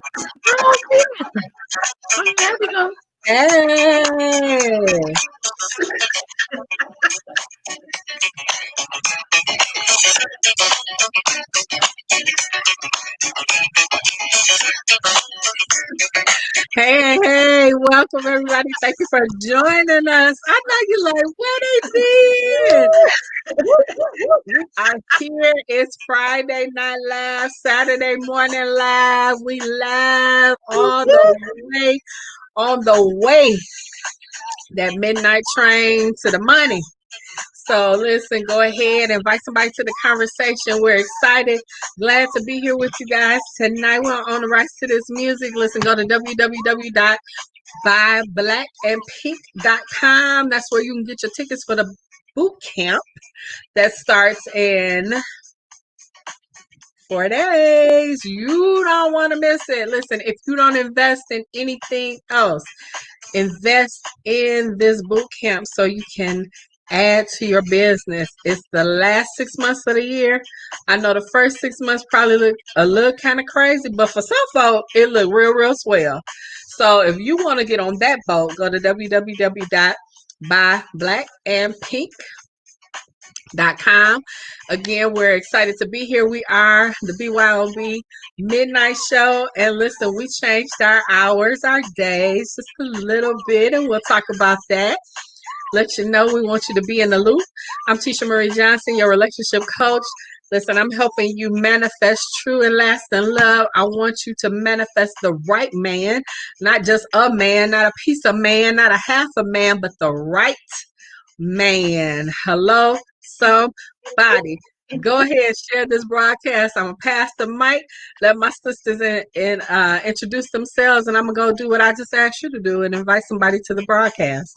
Oh, there we go. Hey. Hey, welcome everybody. Thank you for joining us. I know you're like, where they been? We are here. It's Friday night live, Saturday morning live. We live all the way on the way. That midnight train to the money. So listen, go ahead, invite somebody to the conversation. We're excited, glad to be here with you guys tonight. We're on the rights to this music. Listen, go to www.buyblackandpink.com. That's where you can get your tickets for the boot camp that starts in 4 days. You don't want to miss it. Listen, if you don't invest in anything else, invest in this boot camp so you can add to your business. It's the last 6 months of the year. I know the first 6 months probably look a little kind of crazy, but for some folk, it look real swell. So if you want to get on that boat, go to www.buyblackandpink.com. Again, we're excited to be here. We are the BYOB Midnight Show. And listen, we changed our hours, our days just a little bit, and we'll talk about that. Let you know we want you to be in the loop. I'm Tisha Marie Johnson, your relationship coach. Listen, I'm helping you manifest true and lasting love. I want you to manifest the right man, not just a man, not a piece of man, not a half a man, but the right man. Hello, somebody. Go ahead, share this broadcast. I'm gonna pass the mic, let my sisters introduce themselves, and I'm gonna go do what I just asked you to do and invite somebody to the broadcast.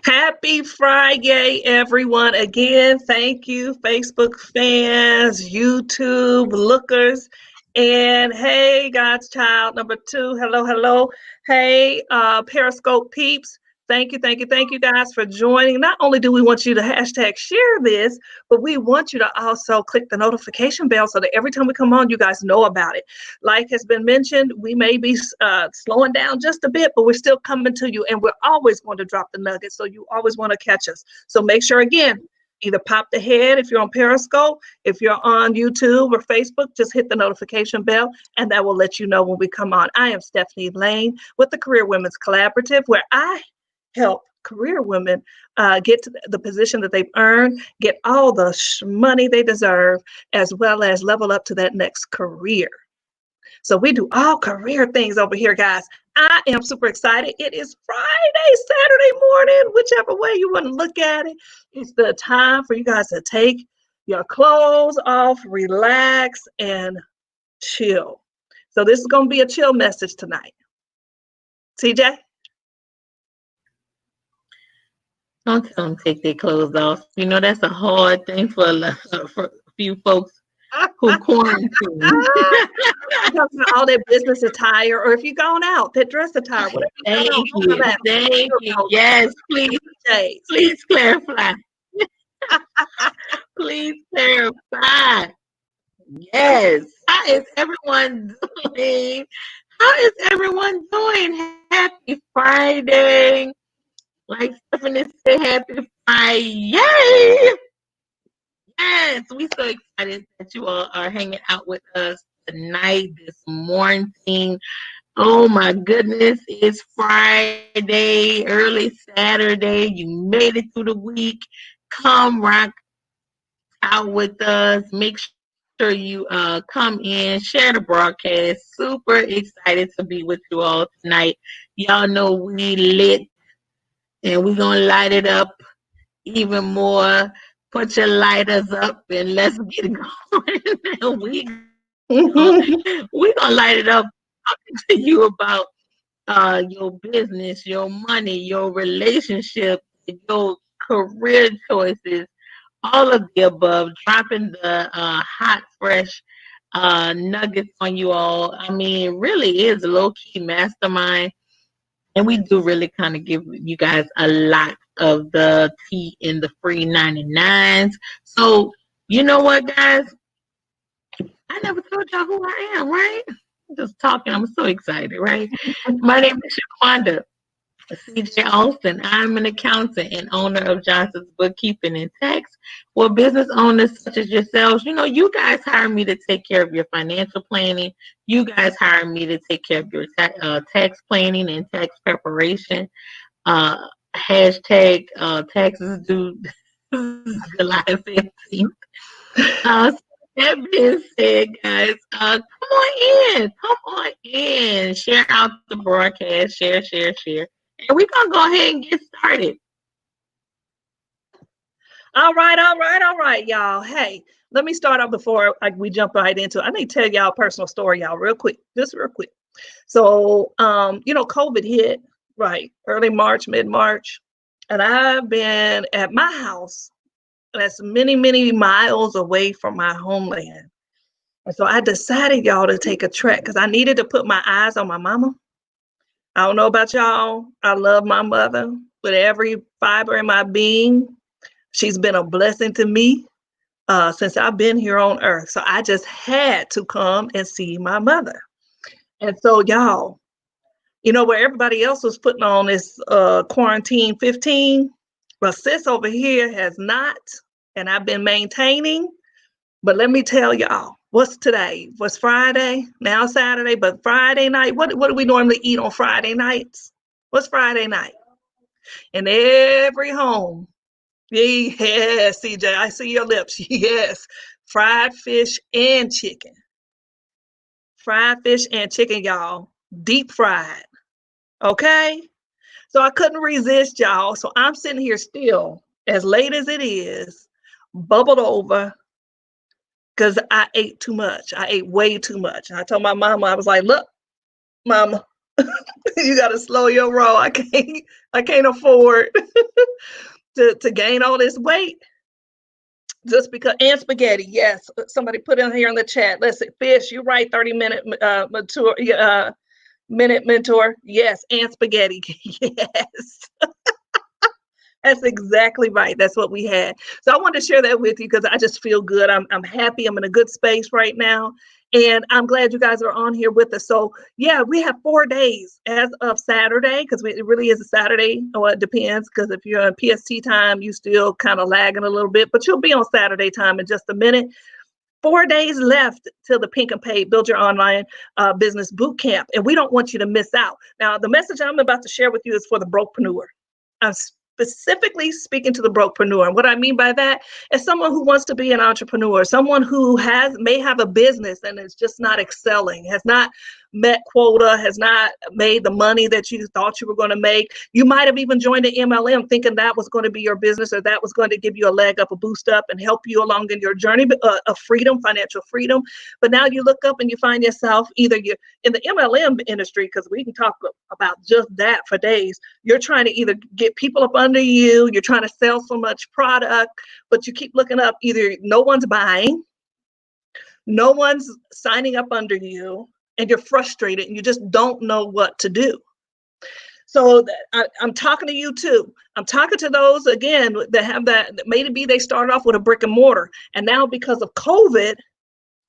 Happy Friday, everyone. Again, thank you, Facebook fans, YouTube lookers, and hey, God's child number 2. Hello. Hey, Periscope peeps. Thank you, guys, for joining. Not only do we want you to hashtag share this, but we want you to also click the notification bell so that every time we come on, you guys know about it. Like has been mentioned, we may be slowing down just a bit, but we're still coming to you, and we're always going to drop the nuggets, so you always want to catch us. So make sure, again, either pop the head if you're on Periscope, if you're on YouTube or Facebook, just hit the notification bell, and that will let you know when we come on. I am Stephanie Lane with the Career Women's Collaborative, where I help career women get to the position that they've earned, get all the money they deserve, as well as level up to that next career. So we do all career things over here, guys. I am super excited. It is Friday, Saturday morning, whichever way you want to look at it. It's the time for you guys to take your clothes off, relax, and chill. So this is going to be a chill message tonight. CJ? Don't tell them to take their clothes off. You know, that's a hard thing for a few folks who quarantine. All that business attire, or if you're going out, that dress attire, whatever. Thank you. Yes, please clarify. Please clarify. Yes. How is everyone doing? Happy Friday. Like Stephanie said, happy Friday. Yay! Yes, we so excited that you all are hanging out with us tonight, this morning. Oh my goodness, it's Friday, early Saturday. You made it through the week. Come rock out with us. Make sure you come in, share the broadcast. Super excited to be with you all tonight. Y'all know we lit, and we're going to light it up even more. Put your lighters up and let's get it going. We're going to light it up, talking to you about your business, your money, your relationship, your career choices, all of the above, dropping the hot, fresh nuggets on you all. I mean, it really is a low-key mastermind. And we do really kind of give you guys a lot of the tea in the free 99s. So, you know what, guys? I never told y'all who I am, right? just talking. I'm so excited, right? My name is Shaquanda CJ Austin. I'm an accountant and owner of Johnson's Bookkeeping and Tax. Well, business owners such as yourselves, you guys hire me to take care of your financial planning. You guys hire me to take care of your tax planning and tax preparation. Uh, hashtag taxes due July 15th. So that being said, guys, come on in. Come on in. Share out the broadcast. Share, share, share. And we're going to go ahead and get started. All right, y'all. Hey, let me start off before we jump right into it. I need to tell y'all a personal story, y'all, real quick. So, COVID hit, right, early March, mid-March. And I've been at my house that's many, many miles away from my homeland. And so I decided, y'all, to take a trek because I needed to put my eyes on my mama. I don't know about y'all. I love my mother with every fiber in my being. She's been a blessing to me since I've been here on earth. So I just had to come and see my mother. And so, y'all, where everybody else was putting on this quarantine 15, well, sis over here has not, and I've been maintaining. But let me tell y'all, what's today? What's Friday? Now Saturday, but Friday night, what do we normally eat on Friday nights? What's Friday night? In every home. Yes, CJ, I see your lips. Yes, fried fish and chicken. Fried fish and chicken, y'all. Deep fried. Okay? So I couldn't resist, y'all. So I'm sitting here still, as late as it is, bubbled over, because I ate too much. I ate way too much. I told my mama, I was like, look, mama, you got to slow your roll. I can't afford to gain all this weight just because. And spaghetti, yes. Somebody put in here in the chat. Listen, fish, you're right. 30-minute minute mentor. Yes, and spaghetti. Yes. That's exactly right. That's what we had. So I wanted to share that with you because I just feel good. I'm happy. I'm in a good space right now. And I'm glad you guys are on here with us. So yeah, we have 4 days as of Saturday, because it really is a Saturday. Well, it depends, because if you're on PST time, you still kind of lagging a little bit, but you'll be on Saturday time in just a minute. 4 days left till the Pink and Paid Build Your Online Business Bootcamp. And we don't want you to miss out. Now, the message I'm about to share with you is for the brokepreneur. I'm specifically speaking to the brokepreneur. And what I mean by that is someone who wants to be an entrepreneur, someone who may have a business and is just not excelling, has not met quota, has not made the money that you thought you were going to make. You might have even joined an MLM thinking that was going to be your business, or that was going to give you a leg up, a boost up, and help you along in your journey of freedom, financial freedom. But now you look up and you find yourself, either you're in the MLM industry, because we can talk about just that for days. You're trying to either get people up under you, you're trying to sell so much product, but you keep looking up, either no one's buying, no one's signing up under you, and you're frustrated and you just don't know what to do. So I'm talking to you too. I'm talking to those, again, that have that, maybe they started off with a brick and mortar, and now because of COVID,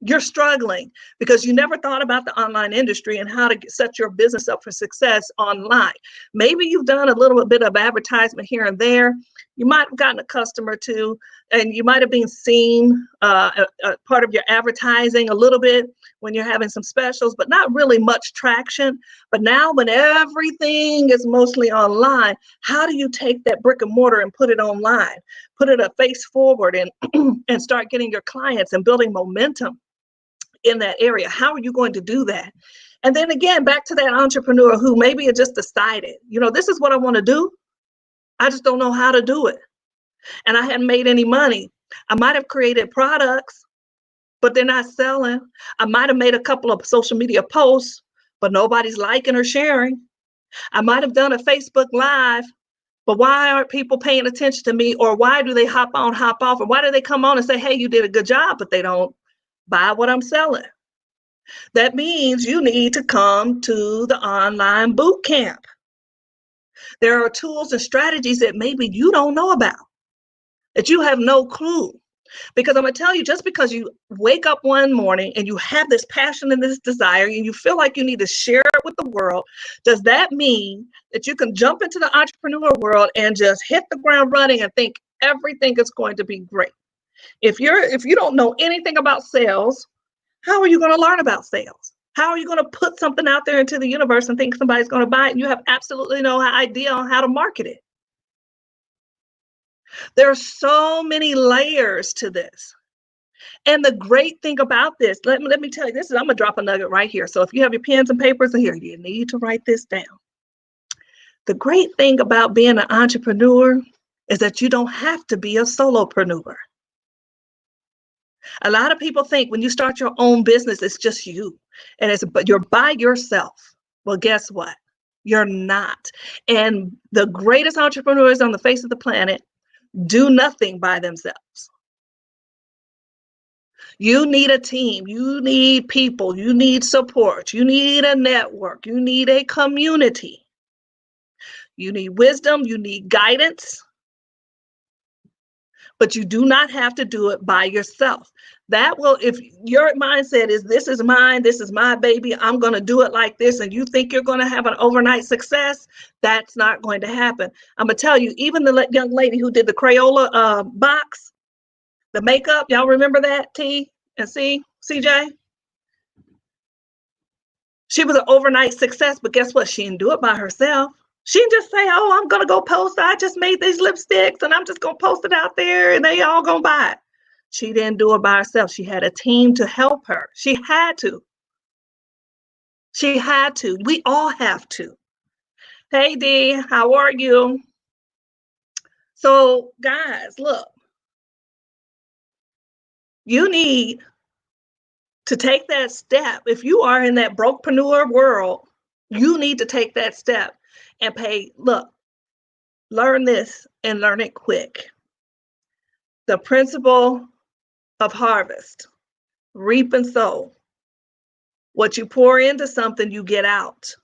you're struggling because you never thought about the online industry and how to set your business up for success online. Maybe you've done a little bit of advertisement here and there. You might have gotten a customer too, and you might have been seen a part of your advertising a little bit when you're having some specials, but not really much traction. But now when everything is mostly online, how do you take that brick and mortar and put it online, put it a face forward, and and start getting your clients and building momentum in that area? How are you going to do that? And then again, back to that entrepreneur who maybe had just decided, this is what I want to do. I just don't know how to do it. And I hadn't made any money. I might have created products, but they're not selling. I might have made a couple of social media posts, but nobody's liking or sharing. I might have done a Facebook Live, but why aren't people paying attention to me? Or why do they hop on, hop off? Or why do they come on and say, hey, you did a good job, but they don't buy what I'm selling? That means you need to come to the online boot camp. There are tools and strategies that maybe you don't know about, that you have no clue. Because I'm going to tell you, just because you wake up one morning and you have this passion and this desire and you feel like you need to share it with the world, does that mean that you can jump into the entrepreneur world and just hit the ground running and think everything is going to be great? If you don't know anything about sales, how are you going to learn about sales? How are you going to put something out there into the universe and think somebody's going to buy it and you have absolutely no idea on how to market it? There are so many layers to this. And the great thing about this, let me tell you, I'm going to drop a nugget right here. So if you have your pens and papers in here, you need to write this down. The great thing about being an entrepreneur is that you don't have to be a solopreneur. A lot of people think when you start your own business, it's just you, but you're by yourself. Well, guess what? You're not. And the greatest entrepreneurs on the face of the planet do nothing by themselves. You need a team, you need people, you need support, you need a network, you need a community. You need wisdom, you need guidance, but you do not have to do it by yourself. That will, if your mindset is this is mine, this is my baby, I'm going to do it like this, and you think you're going to have an overnight success, that's not going to happen. I'm going to tell you, even the young lady who did the Crayola box, the makeup, y'all remember that, T and C, CJ? She was an overnight success, but guess what? She didn't do it by herself. She didn't just say, oh, I'm going to go post. I just made these lipsticks and I'm just going to post it out there and they all going to buy it. She didn't do it by herself. She had a team to help her. She had to. She had to. We all have to. Hey, Dee, how are you? So, guys, look. You need to take that step. If you are in that brokepreneur world, you need to take that step and learn this and learn it quick. The principle of harvest, reap and sow. What you pour into something, you get out.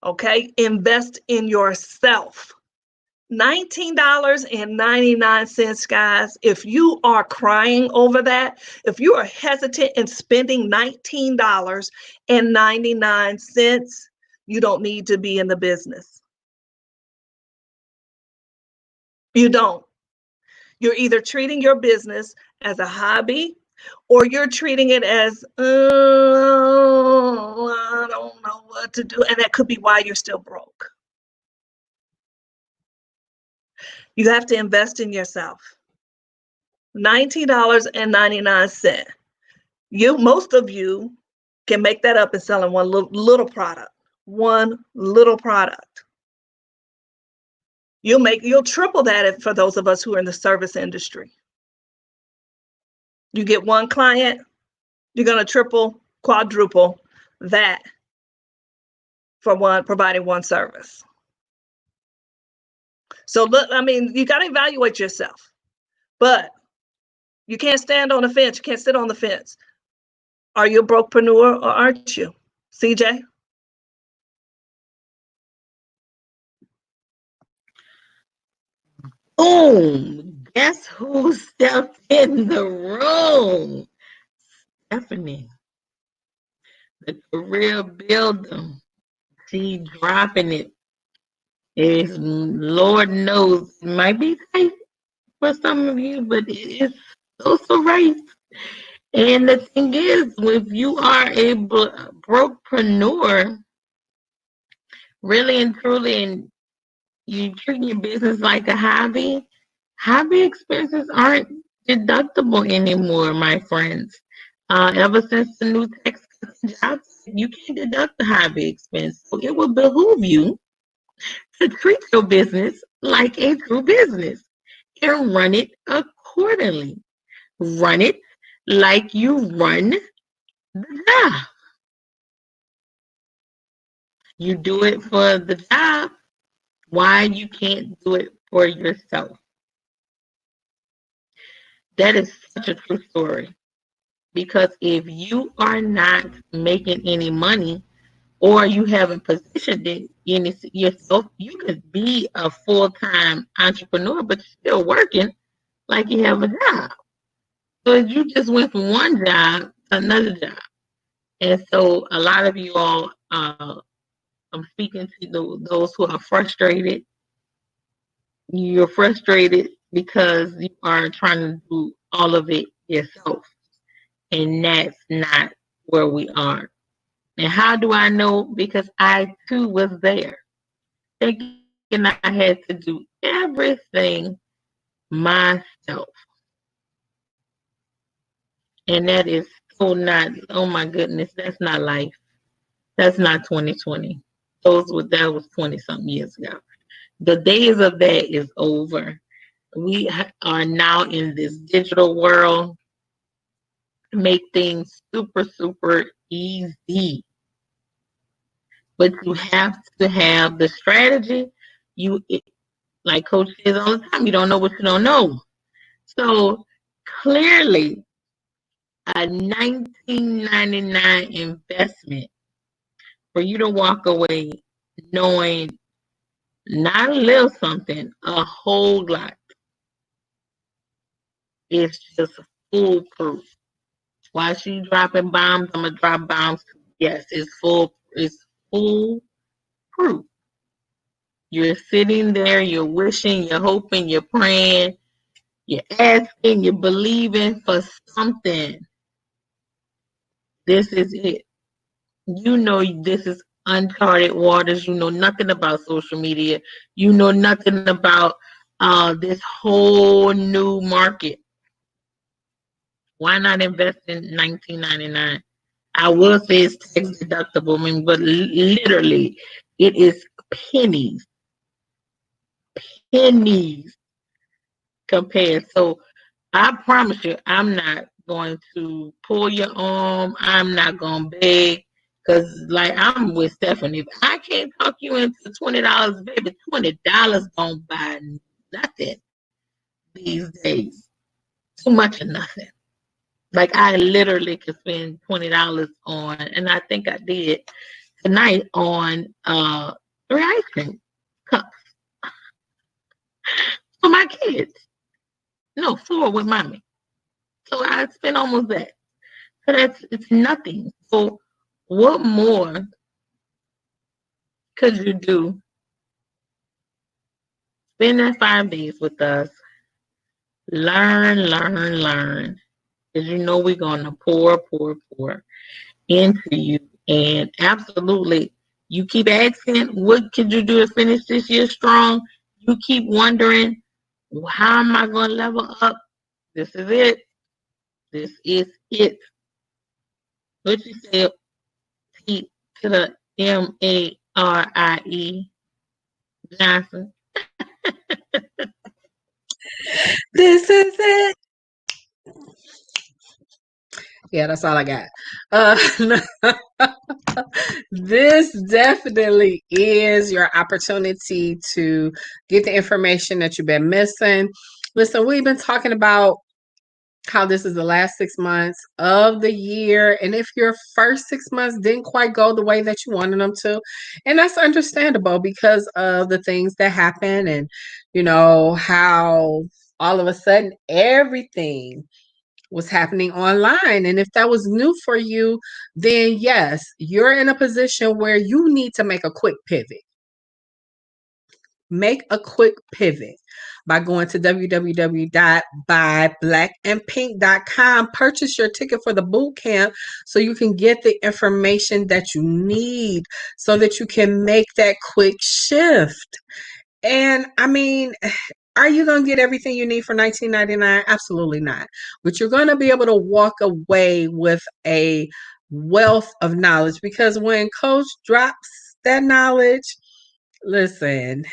Okay? Invest in yourself. $19.99, guys. If you are crying over that, if you are hesitant in spending $19.99, you don't need to be in the business. You don't. You're either treating your business as a hobby or you're treating it as, oh, I don't know what to do. And that could be why you're still broke. You have to invest in yourself. $19.99. Most of you can make that up and selling one little product. One little product. You'll triple that for those of us who are in the service industry. You get one client, you're going to triple, quadruple that for providing one service. So look, I mean, you got to evaluate yourself, but you can't stand on the fence. You can't sit on the fence. Are you a brokepreneur or aren't you? CJ? Boom! Guess who stepped in the room? Stephanie, the career builder. She dropping it. It's, Lord knows, it might be tight for some of you, but it's also right. And the thing is, if you are a brokepreneur, really and truly, and you treat your business like a hobby expenses aren't deductible anymore, my friends. Ever since the new tax job, you can't deduct the hobby expense. So it will behoove you to treat your business like a true business and run it accordingly. Run it like you run the job. You do it for the job. Why you can't do it for yourself? That is such a true story. Because if you are not making any money or you haven't positioned it in yourself, you could be a full-time entrepreneur, but you're still working like you have a job. So you just went from one job to another job. And so a lot of you all, I'm speaking to those who are frustrated. You're frustrated because you are trying to do all of it yourself. And that's not where we are. And how do I know? Because I too was there, thinking I had to do everything myself. And that is so not, oh my goodness, that's not life. That's not 2020. That was 20 something years ago. The days of that is over. We are now in this digital world, make things super, super easy. But you have to have the strategy. You, like Coach says all the time, you don't know what you don't know. So clearly, a 1999 investment for you to walk away knowing not a little something, a whole lot, is just foolproof. While she dropping bombs, I'm gonna drop bombs. Yes, it's foolproof. You're sitting there, you're wishing, you're hoping, you're praying, you're asking, you're believing for something. This is it. You know this is uncharted waters. You know nothing about social media. You know nothing about this whole new market. Why not invest in 1999? I will say it's tax deductible, I mean, but literally, it is pennies, pennies compared. So I promise you, I'm not going to pull your arm. I'm not going to beg. Because, like, I'm with Stephanie. If I can't talk you into $20, baby, $20 don't buy nothing these days. Too much of nothing. Like, I literally could spend $20 on, and I think I did tonight on 3 ice cream cups for my kids. No, 4 with mommy. So I spent almost that. So it's nothing. So what more could you do? Spend that 5 days with us. Learn, learn, learn. Because you know we're gonna pour, pour, pour into you. And absolutely, you keep asking, what could you do to finish this year strong? You keep wondering, how am I going to level up? This is it. This is it. What you say, T to the Marie Johnson. This is it. Yeah, that's all I got. This definitely is your opportunity to get the information that you've been missing. Listen, we've been talking about how this is the last 6 months of the year. And if your first 6 months didn't quite go the way that you wanted them to, and that's understandable because of the things that happen and, how all of a sudden everything was happening online. And if that was new for you, then yes, you're in a position where you need to make a quick pivot. Make a quick pivot by going to www.buyblackandpink.com. Purchase your ticket for the boot camp so you can get the information that you need so that you can make that quick shift. And I mean, are you going to get everything you need for $19.99? Absolutely not. But you're going to be able to walk away with a wealth of knowledge because when Coach drops that knowledge, listen,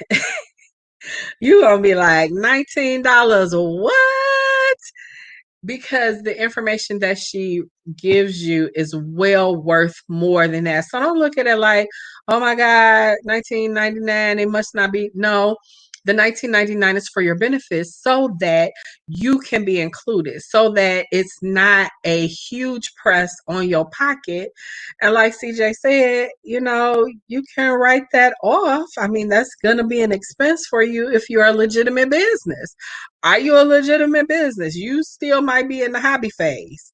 you're going to be like, $19, what? Because the information that she gives you is well worth more than that. So don't look at it like, oh my God, $19.99, it must not be. No, The $19.99 is for your benefits so that you can be included, so that it's not a huge press on your pocket. And like CJ said, you know, you can write that off. I mean, that's going to be an expense for you if you're a legitimate business. Are you a legitimate business? You still might be in the hobby phase,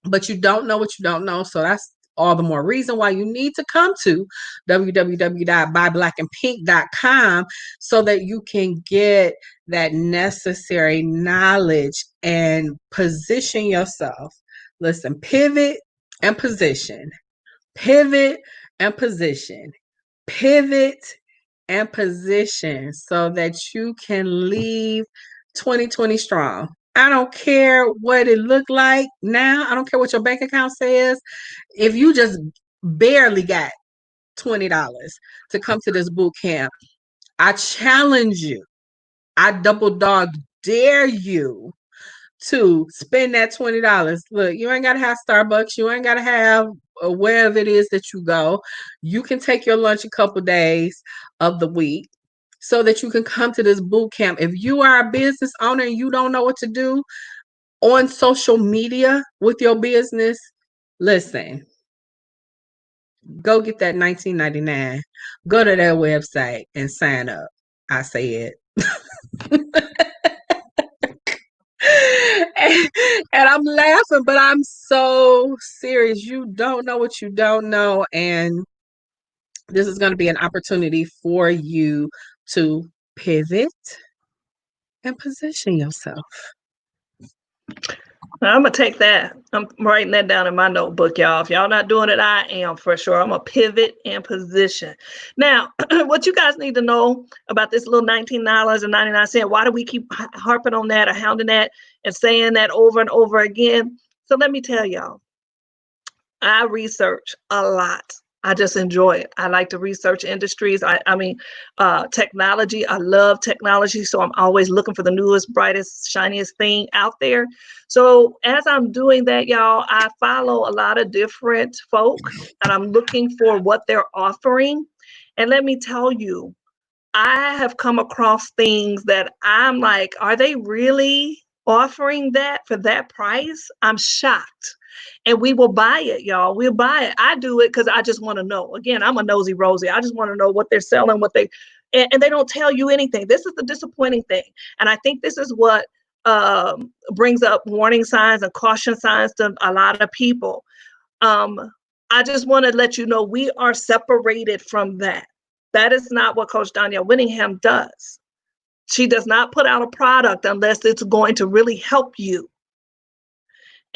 but you don't know what you don't know. So that's all the more reason why you need to come to www.buyblackandpink.com so that you can get that necessary knowledge and position yourself. Listen, pivot and position, pivot and position, pivot and position so that you can leave 2020 strong. I don't care what it looked like now. I don't care what your bank account says. If you just barely got $20 to come to this boot camp, I challenge you. I double dog dare you to spend that $20. Look, you ain't got to have Starbucks. You ain't got to have wherever it is that you go. You can take your lunch a couple days of the week so that you can come to this boot camp. If you are a business owner and you don't know what to do on social media with your business, listen, go get that $19.99. Go to their website and sign up. I said. And I'm laughing, but I'm so serious. You don't know what you don't know. And this is going to be an opportunity for you to pivot and position yourself. I'm going to take that. I'm writing that down in my notebook, y'all. If y'all not doing it, I am for sure. I'm going to pivot and position. Now, what you guys need to know about this little $19.99, why do we keep harping on that or hounding that and saying that over and over again? So let me tell y'all, I research a lot. I just enjoy it. I like to research industries. I mean, technology. I love technology. So I'm always looking for the newest, brightest, shiniest thing out there. So as I'm doing that, y'all, I follow a lot of different folk and I'm looking for what they're offering. And let me tell you, I have come across things that I'm like, are they really offering that for that price? I'm shocked. And we will buy it, y'all. We'll buy it. I do it because I just want to know. Again, I'm a nosy Rosie. I just want to know what they're selling, and they don't tell you anything. This is the disappointing thing. And I think this is what brings up warning signs and caution signs to a lot of people. I just want to let you know we are separated from that. That is not what Coach Danielle Winningham does. She does not put out a product unless it's going to really help you.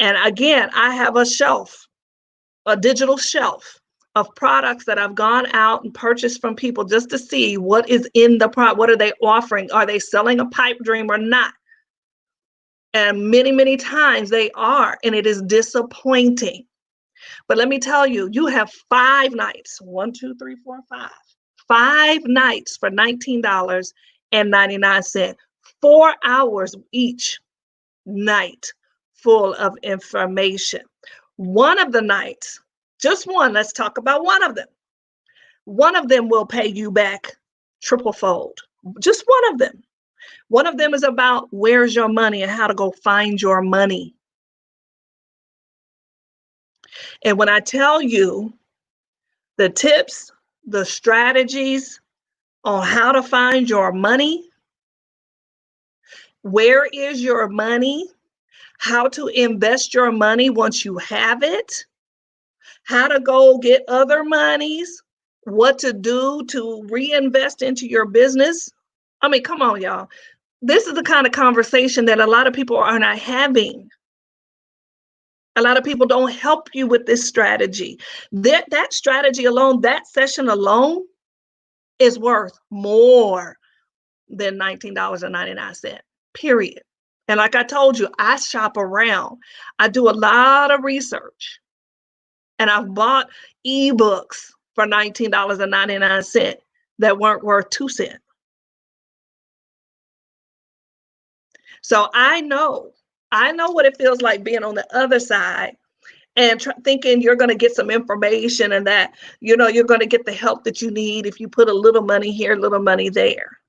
And again, I have a shelf, a digital shelf of products that I've gone out and purchased from people just to see what is in the product. What are they offering? Are they selling a pipe dream or not? And many, many times they are, and it is disappointing. But let me tell you, you have 5 nights, 1, 2, 3, 4, 5. 5 nights for $19.99, 4 hours each night full of information. One of the nights, just one, let's talk about one of them. One of them will pay you back triple fold. Just one of them. One of them is about where's your money and how to go find your money. And when I tell you the tips, the strategies on how to find your money, where is your money, how to invest your money once you have it, how to go get other monies, what to do to reinvest into your business. I mean, come on, y'all. This is the kind of conversation that a lot of people are not having. A lot of people don't help you with this strategy. That strategy alone, that session alone is worth more than $19.99, period. And like I told you, I shop around. I do a lot of research. And I've bought ebooks for $19.99 that weren't worth 2 cents. So I know what it feels like being on the other side and thinking you're going to get some information and that, you're going to get the help that you need if you put a little money here, a little money there.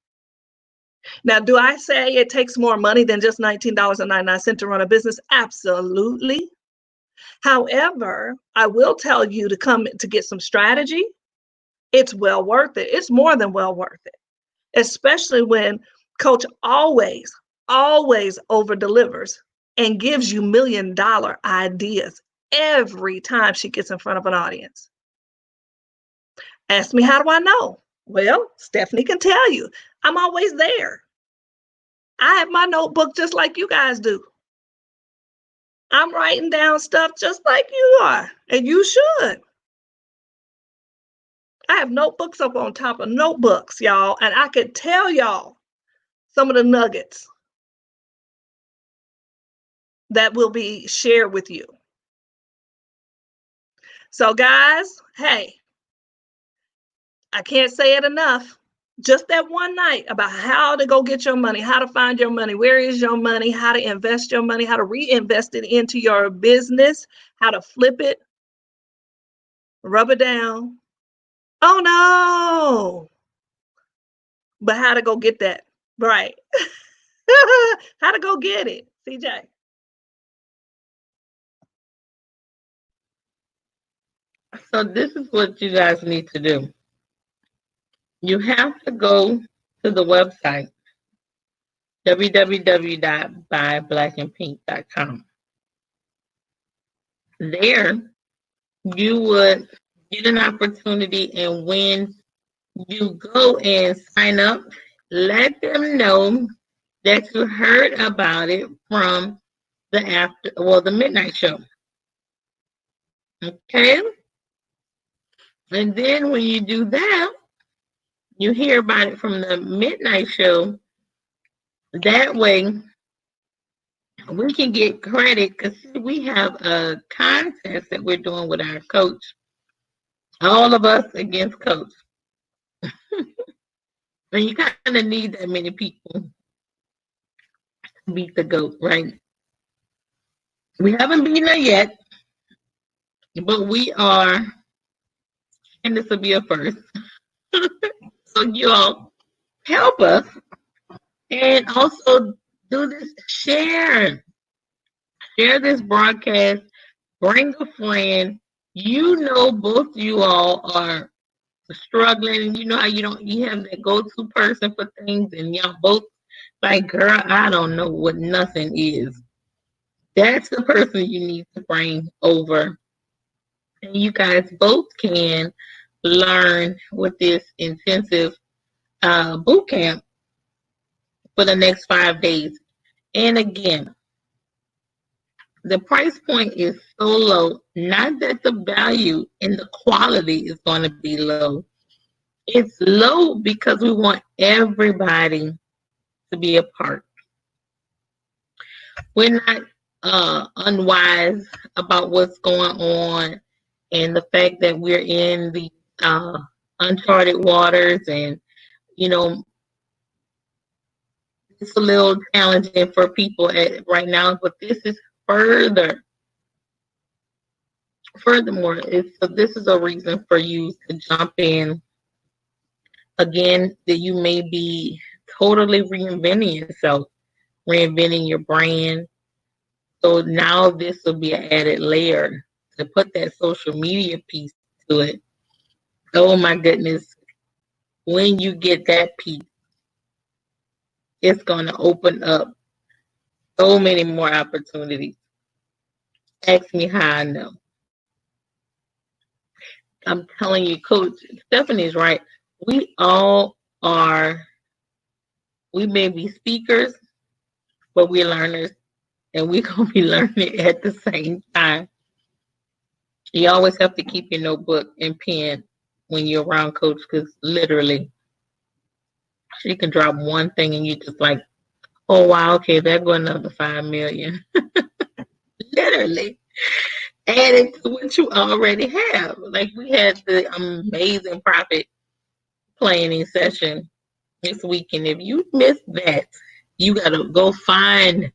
Now, do I say it takes more money than just $19.99 to run a business? Absolutely. However, I will tell you to come to get some strategy. It's well worth it. It's more than well worth it, especially when Coach always, always over delivers and gives you $1 million ideas every time she gets in front of an audience. Ask me, how do I know? Well, Stephanie can tell you. I'm always there. I have my notebook just like you guys do. I'm writing down stuff just like you are, and you should. I have notebooks up on top of notebooks, y'all, and I could tell y'all some of the nuggets that will be shared with you. So, guys, hey, I can't say it enough. Just that one night about how to go get your money, how to find your money, where is your money, how to invest your money, how to reinvest it into your business, how to flip it, rub it down. Oh no, but how to go get that, right? How to go get it, CJ? So this is what you guys need to do. You have to go to the website www.buyblackandpink.com. There, you would get an opportunity, and when you go and sign up, let them know that you heard about it from the midnight show. Okay? And then when you do that, you hear about it from the midnight show. That way, we can get credit because we have a contest that we're doing with our coach. All of us against coach. And you kind of need that many people to beat the GOAT, right? We haven't beaten her yet, but we are, and this will be a first. So you all help us and also do this. Share this broadcast. Bring a friend. You know, both you all are struggling, and you know how you have that go-to person for things, and y'all both like, girl, I don't know what nothing is. That's the person you need to bring over, and you guys both can learn with this intensive boot camp for the next 5 days. And again, the price point is so low, not that the value and the quality is going to be low. It's low because we want everybody to be a part. We're not unwise about what's going on and the fact that we're in the uncharted waters, and you know, it's a little challenging for people right now, but this is furthermore, this is a reason for you to jump in again, that you may be totally reinventing yourself, reinventing your brand. So now this will be an added layer to put that social media piece to it. Oh my goodness. When you get that piece, it's going to open up so many more opportunities. Ask me how I know. I'm telling you, Coach Stephanie's right. We all are, we may be speakers, but we're learners, and we're going to be learning at the same time. You always have to keep your notebook and pen when you're around Coach, because literally, she can drop one thing and you just like, oh wow, okay, there go another 5 million. Literally, added to what you already have. Like we had the amazing profit planning session this weekend. If you missed that, you gotta go find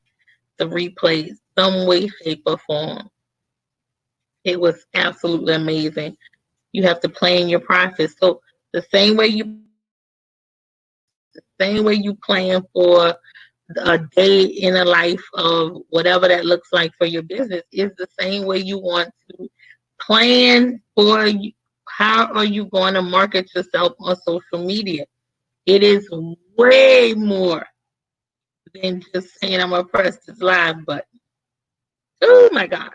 the replays some way, shape, or form. It was absolutely amazing. You have to plan your process. So the same way you The same way you plan for a day in the life of whatever that looks like for your business is the same way you want to plan for how are you going to market yourself on social media. It is way more than just saying I'm gonna press this live button. Oh my God.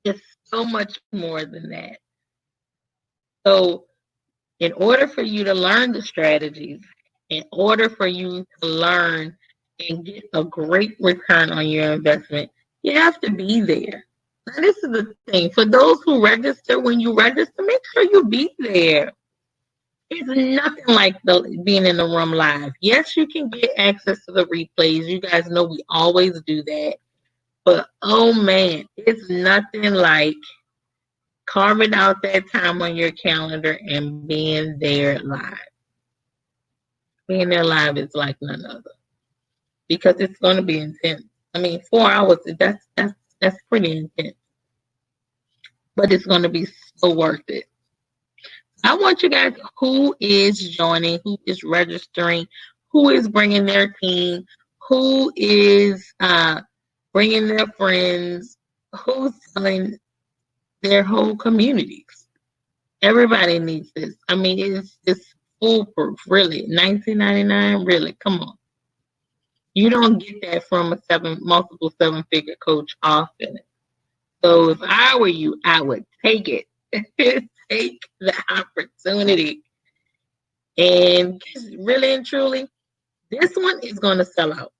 It's so much more than that. So in order for you to learn the strategies, in order for you to learn and get a great return on your investment, you have to be there. Now, this is the thing. For those who register, when you register, make sure you be there. It's nothing like being in the room live. Yes, you can get access to the replays. You guys know we always do that. But oh man, it's nothing like carving out that time on your calendar and being there live. Being there live is like none other because it's going to be intense. I mean, 4 hours, that's pretty intense, but it's going to be so worth it. I want you guys who is joining, who is registering, who is bringing their team, who is bringing their friends, who's telling their whole communities. Everybody needs this. I mean, it's foolproof, really. $19.99, really. Come on. You don't get that from a multiple seven-figure coach often. So if I were you, I would take it. Take the opportunity. And really and truly, this one is going to sell out.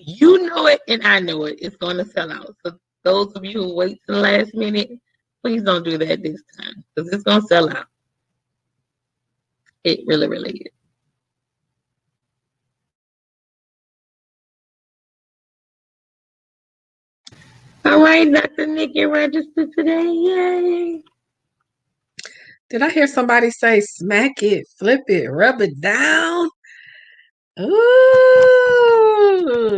You know it, and I know it. It's going to sell out. So those of you who wait to the last minute, please don't do that this time because it's going to sell out. It really, really is. All right, Dr. Nikki registered today. Yay. Did I hear somebody say smack it, flip it, rub it down? Ooh,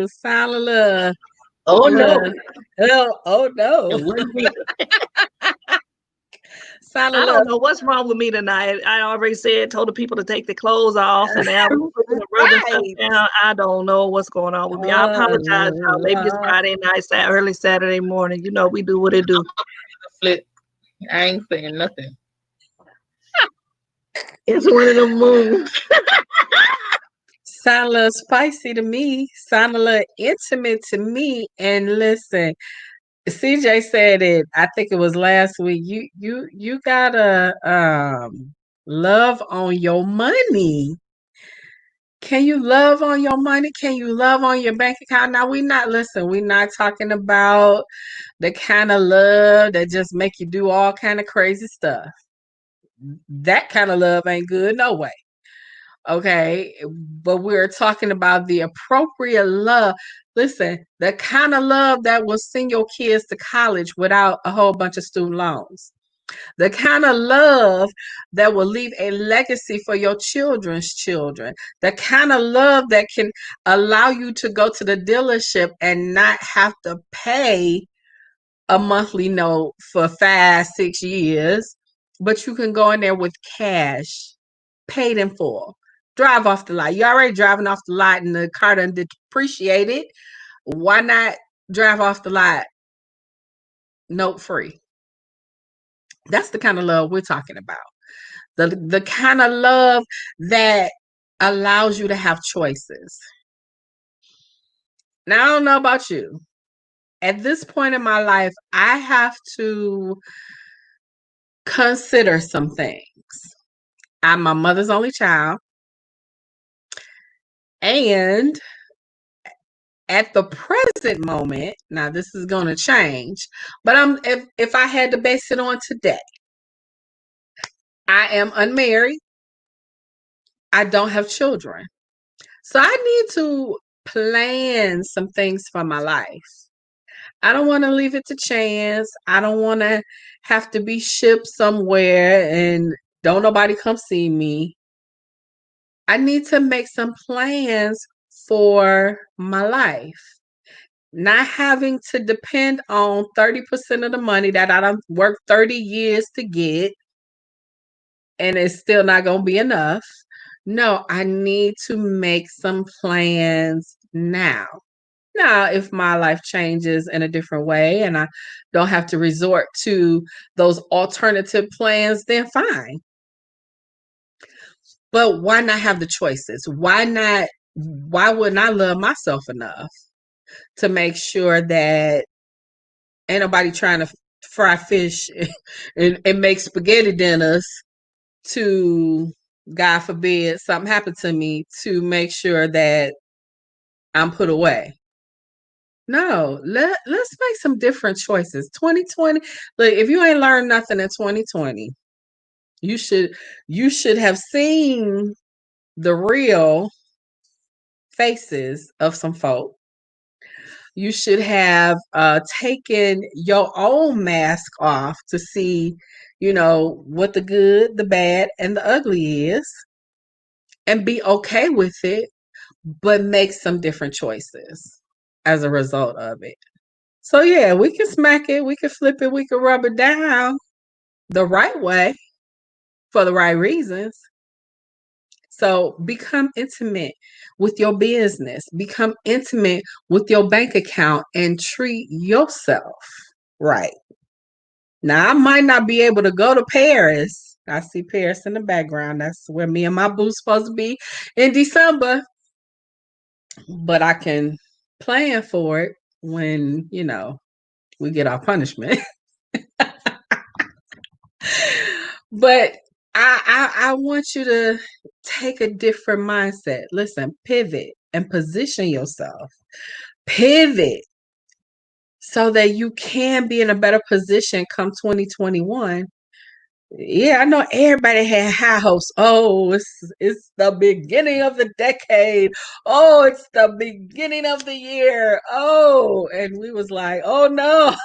sound a little. Oh, no. Oh no. It wouldn't be. Sound a I little. don't know what's wrong with me tonight. I already told the people to take their clothes off, and now we're putting the rubbing stuff Right. down. I don't know what's going on with me. I apologize, y'all. Maybe it's Friday night, early Saturday morning. You know, we do what it do. Flip. I ain't saying nothing. It's one of the moons. Sound a little spicy to me. Sound a little intimate to me. And listen, CJ said it. I think it was last week. You gotta love on your money. Can you love on your money? Can you love on your bank account? Now we're not talking about the kind of love that just make you do all kind of crazy stuff. That kind of love ain't good, no way. Okay, but we're talking about the appropriate love. Listen, the kind of love that will send your kids to college without a whole bunch of student loans. The kind of love that will leave a legacy for your children's children. The kind of love that can allow you to go to the dealership and not have to pay a monthly note for 5-6 years, but you can go in there with cash, paid in full. Drive off the lot. You're already driving off the lot and the car done depreciated. Why not drive off the lot note free? That's the kind of love we're talking about. The kind of love that allows you to have choices. Now, I don't know about you. At this point in my life, I have to consider some things. I'm my mother's only child. And at the present moment, now this is going to change, but if I had to base it on today, I am unmarried. I don't have children. So I need to plan some things for my life. I don't want to leave it to chance. I don't want to have to be shipped somewhere and don't nobody come see me. I need to make some plans for my life. Not having to depend on 30% of the money that I done worked 30 years to get, and it's still not going to be enough. No, I need to make some plans now. Now, if my life changes in a different way and I don't have to resort to those alternative plans, then fine. But why not have the choices? Why wouldn't I love myself enough to make sure that ain't nobody trying to fry fish and make spaghetti dinners to, God forbid, something happened to me, to make sure that I'm put away? No, let's make some different choices. 2020, look, if you ain't learned nothing in 2020, you should have seen the real faces of some folk. You should have taken your own mask off to see, what the good, the bad, and the ugly is, and be okay with it, but make some different choices as a result of it. So yeah, we can smack it, we can flip it, we can rub it down the right way for the right reasons. So become intimate with your business, become intimate with your bank account, and treat yourself right. Now, I might not be able to go to Paris. I see Paris in the background. That's where me and my boo supposed to be in December. But I can plan for it when, we get our punishment. But I want you to take a different mindset. Listen, pivot and position yourself. Pivot so that you can be in a better position come 2021. Yeah, I know everybody had high hopes. Oh, it's the beginning of the decade. Oh, it's the beginning of the year. Oh, and we was like, oh no.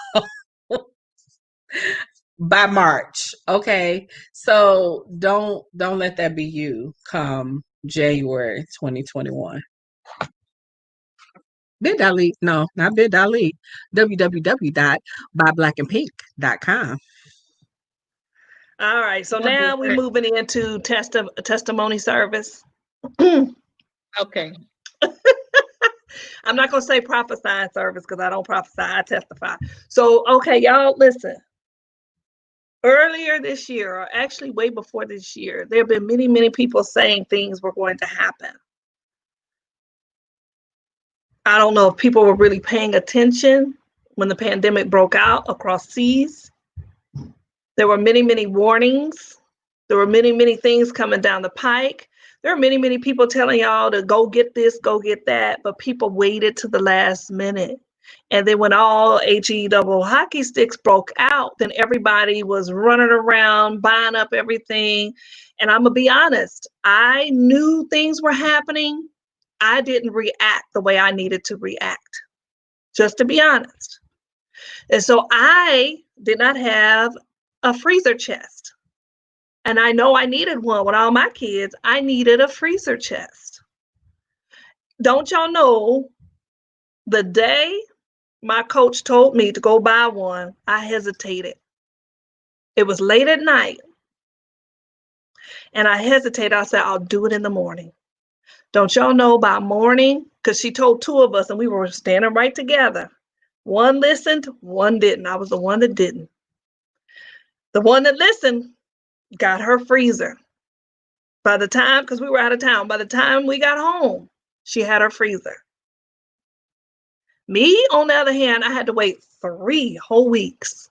By March. Okay. So don't let that be you come January 2021. Bit.ly. No, not bit.ly. www.buyblackandpink.com. All right. So That now we're boy. moving into testimony service. Okay. I'm not going to say prophesying service because I don't prophesy, I testify. So, okay, y'all, listen. Earlier this year, or actually way before this year, there have been many, many people saying things were going to happen. I don't know if people were really paying attention when the pandemic broke out across seas. There were many, many warnings. There were many, many things coming down the pike. There are many, many people telling y'all to go get this, go get that, but people waited to the last minute. And then when all HE double hockey sticks broke out, then everybody was running around buying up everything. And I'm going to be honest, I knew things were happening. I didn't react the way I needed to react, just to be honest. And so I did not have a freezer chest. And I know I needed one with all my kids. I needed a freezer chest. Don't y'all know, the day my coach told me to go buy one, I hesitated. It was late at night. And I hesitated. I said, I'll do it in the morning. Don't y'all know, by morning, because she told two of us and we were standing right together. One listened, one didn't. I was the one that didn't. The one that listened got her freezer. By the time, because we were out of town, by the time we got home, she had her freezer. Me, on the other hand, I had to wait 3 whole weeks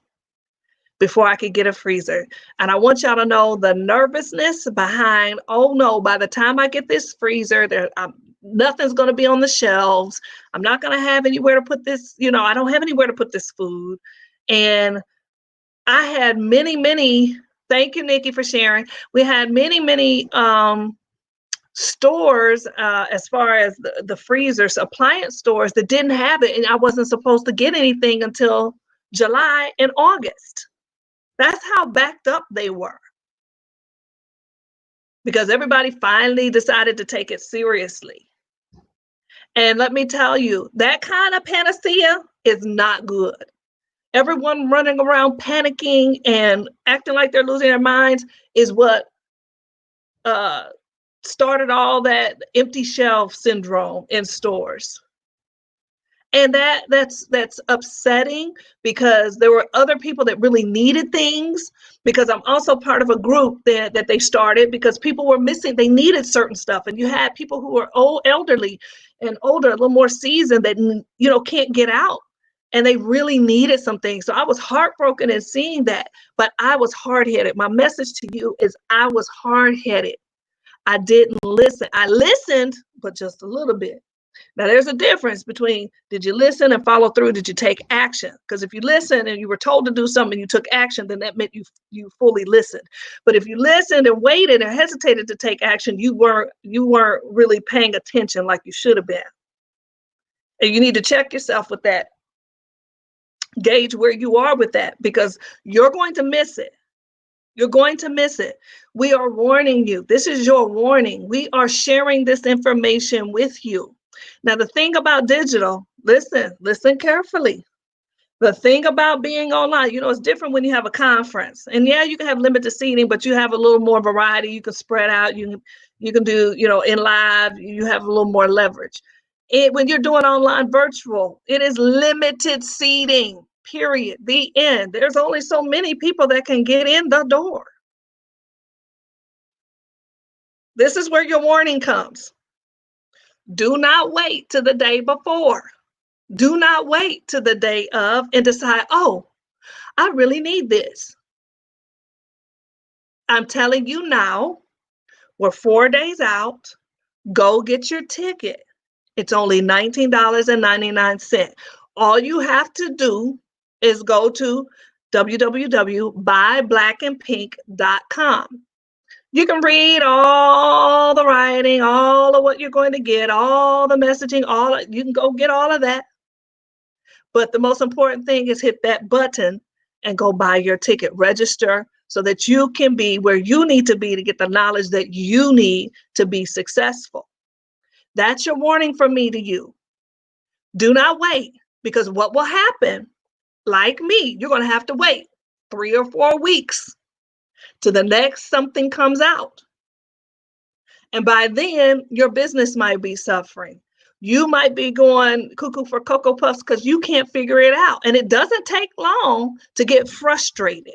before I could get a freezer. And I want y'all to know the nervousness behind, oh no, by the time I get this freezer, nothing's going to be on the shelves. I'm not going to have anywhere to put this, I don't have anywhere to put this food. And I had many, thank you, Nikki, for sharing. We had many stores, as far as the freezers, appliance stores that didn't have it. And I wasn't supposed to get anything until July and August. That's how backed up they were. Because everybody finally decided to take it seriously. And let me tell you, that kind of panacea is not good. Everyone running around panicking and acting like they're losing their minds is what started all that empty shelf syndrome in stores. And that's upsetting because there were other people that really needed things, because I'm also part of a group that they started because people were missing, they needed certain stuff, and you had people who were elderly and older, a little more seasoned, that can't get out, and they really needed some things. So I was heartbroken in seeing that, but I was hard-headed. My message to you is I was hard-headed. I didn't listen. I listened, but just a little bit. Now, there's a difference between did you listen and follow through, did you take action? Because if you listen and you were told to do something and you took action, then that meant you fully listened. But if you listened and waited and hesitated to take action, you weren't really paying attention like you should have been. And you need to check yourself with that. Gauge where you are with that, because you're going to miss it. You're going to miss it. We are warning you. This is your warning. We are sharing this information with you. Now, the thing about digital, listen carefully. The thing about being online, it's different when you have a conference. And yeah, you can have limited seating, but you have a little more variety. You can spread out. You can do, in live, you have a little more leverage. When you're doing online virtual, it is limited seating, period. The end. There's only so many people that can get in the door. This is where your warning comes. Do not wait to the day before. Do not wait to the day of and decide, oh, I really need this. I'm telling you now, we're 4 days out. Go get your ticket. It's only $19.99. All you have to do is go to www.buyblackandpink.com. You can read all the writing, all of what you're going to get, all the messaging, you can go get all of that. But the most important thing is hit that button and go buy your ticket, register so that you can be where you need to be to get the knowledge that you need to be successful. That's your warning from me to you. Do not wait, because what will happen, like me, you're going to have to wait 3 or 4 weeks to the next something comes out. And by then, your business might be suffering. You might be going cuckoo for Cocoa Puffs because you can't figure it out. And it doesn't take long to get frustrated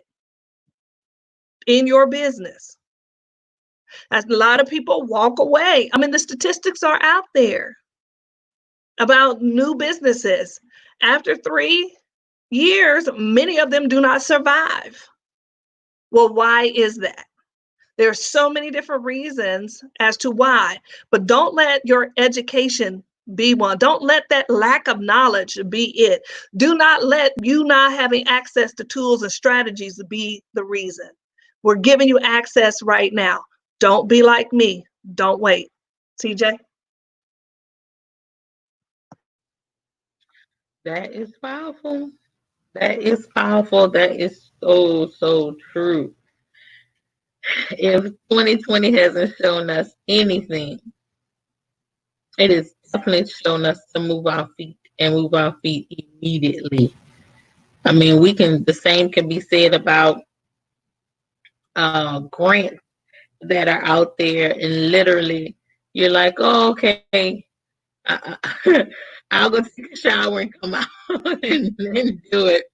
in your business. As a lot of people walk away. I mean, the statistics are out there about new businesses. After 3 years, many of them do not survive. Well, why is that? There are so many different reasons as to why, but don't let your education be one. Don't let that lack of knowledge be it. Do not let you not having access to tools and strategies be the reason. We're giving you access right now. Don't be like me. Don't wait. CJ? That is powerful. That is powerful. That is so, so true. If 2020 hasn't shown us anything, it is definitely shown us to move our feet and move our feet immediately. I mean, the same can be said about grants that are out there, and literally you're like, oh, okay, I'll go take a shower and come out and do it.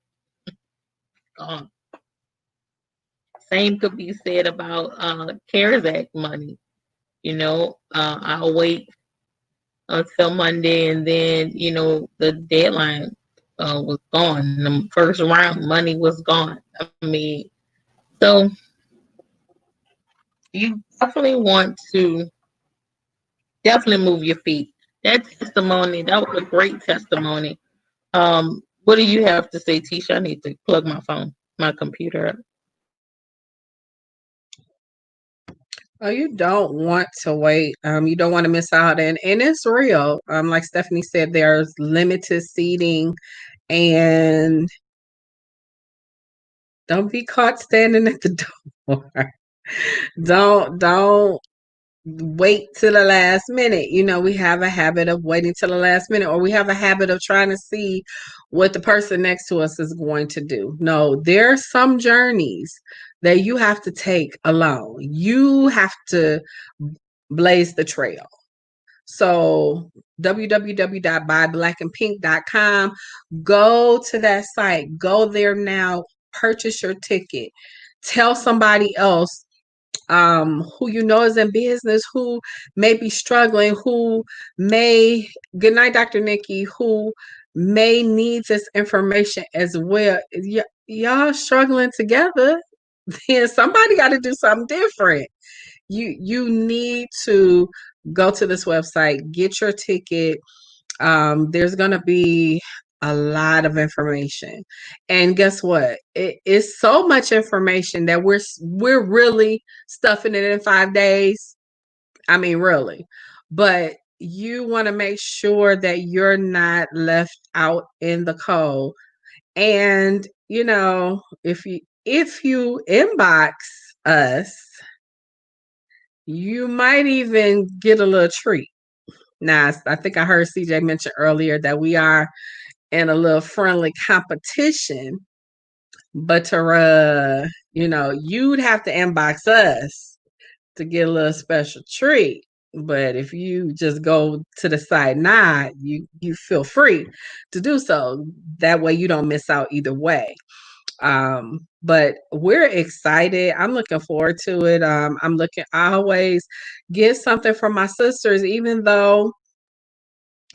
Same could be said about CARES Act money. I'll wait until Monday, and then the deadline was gone. The first round money was gone. I mean, so you definitely want to move your feet. That was a great testimony. What do you have to say, Tisha? I need to plug my computer up. Oh, you don't want to wait. You don't want to miss out, and it's real. Like Stephanie said, there's limited seating, and don't be caught standing at the door. Don't wait till the last minute. We have a habit of waiting till the last minute, or we have a habit of trying to see what the person next to us is going to do. No, there are some journeys that you have to take alone. You have to blaze the trail. So www.buyblackandpink.com. Go to that site. Go there now. Purchase your ticket. Tell somebody else who you know is in business, who may be struggling, who may, good night, Dr. Nikki, who may need this information as well. Y'all struggling together, then somebody got to do something different. You need to go to this website, get your ticket. There's gonna be a lot of information, and guess what? It is so much information that we're really stuffing it in 5 days. I mean, really, but you want to make sure that you're not left out in the cold. And if you inbox us, you might even get a little treat. Now, I think I heard CJ mention earlier that we are in a little friendly competition, but you'd have to inbox us to get a little special treat. But if you just go to the site now, you feel free to do so. That way you don't miss out either way. But we're excited. I'm looking forward to it. I always get something from my sisters, even though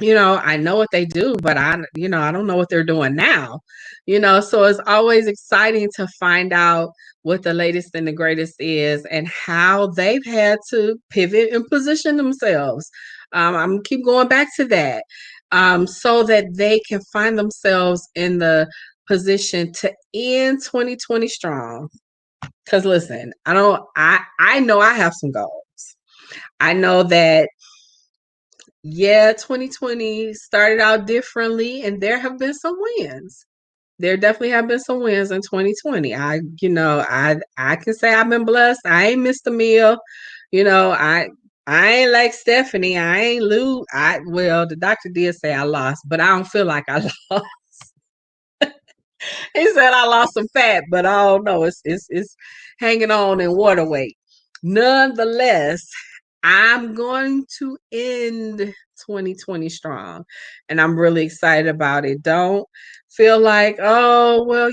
I know what they do, but I don't know what they're doing now. So it's always exciting to find out what the latest and the greatest is and how they've had to pivot and position themselves. I'm gonna keep going back to that, so that they can find themselves in the position to end 2020 strong. Because listen, I know I have some goals. I know that 2020 started out differently, and there have been some wins. There definitely have been some wins in 2020. I can say I've been blessed. I ain't missed a meal. I ain't like Stephanie. I ain't lose. Well, the doctor did say I lost, but I don't feel like I lost. He said I lost some fat, but I don't know. It's hanging on in water weight. Nonetheless, I'm going to end 2020 strong, and I'm really excited about it. Don't feel like, oh, well,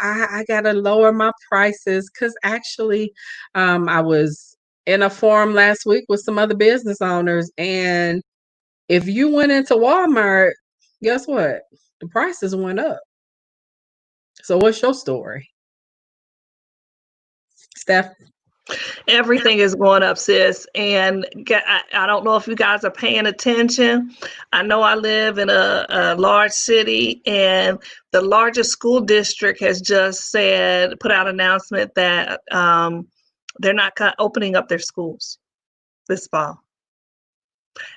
I got to lower my prices, because actually, I was in a forum last week with some other business owners, and if you went into Walmart, guess what? The prices went up. So what's your story, Steph? Everything is going up, sis. And I don't know if you guys are paying attention. I know I live in a large city, and the largest school district has just put out an announcement that they're not opening up their schools this fall.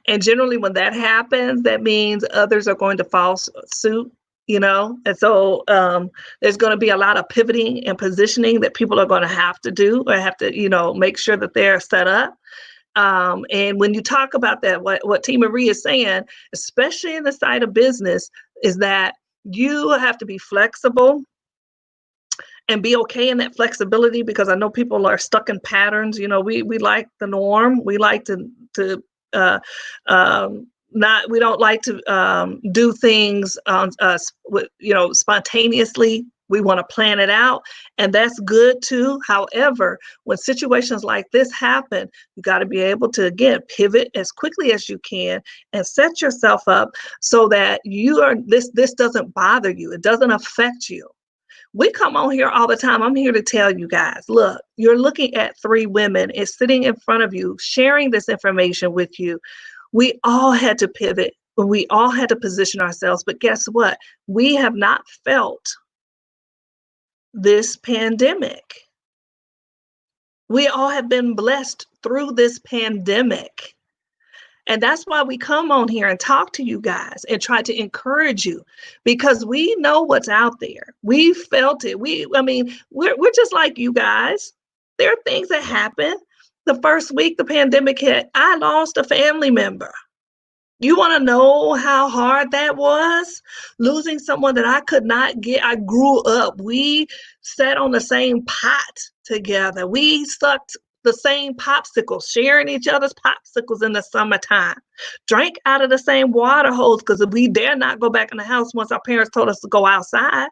And generally when that happens, that means others are going to follow suit. And so there's going to be a lot of pivoting and positioning that people are going to have to do, or have to, make sure that they're set up. And when you talk about that, what T. Marie is saying, especially in the side of business, is that you have to be flexible and be okay in that flexibility, because I know people are stuck in patterns. We like the norm. We like to we don't like to do things spontaneously. We want to plan it out, and that's good too. However, when situations like this happen, you got to be able to, again, pivot as quickly as you can and set yourself up so that this doesn't bother you. It doesn't affect you. We come on here all the time. I'm here to tell you guys, look, you're looking at 3 women. It's sitting in front of you, sharing this information with you. We all had to pivot. We all had to position ourselves. But guess what? We have not felt this pandemic. We all have been blessed through this pandemic. And that's why we come on here and talk to you guys and try to encourage you, because we know what's out there. We felt it. We're just like you guys. There are things that happen. The first week the pandemic hit, I lost a family member. You want to know how hard that was? Losing someone that I could not get. I grew up. We sat on the same pot together. We sucked the same popsicles, sharing each other's popsicles in the summertime, drank out of the same water hose because we dare not go back in the house once our parents told us to go outside.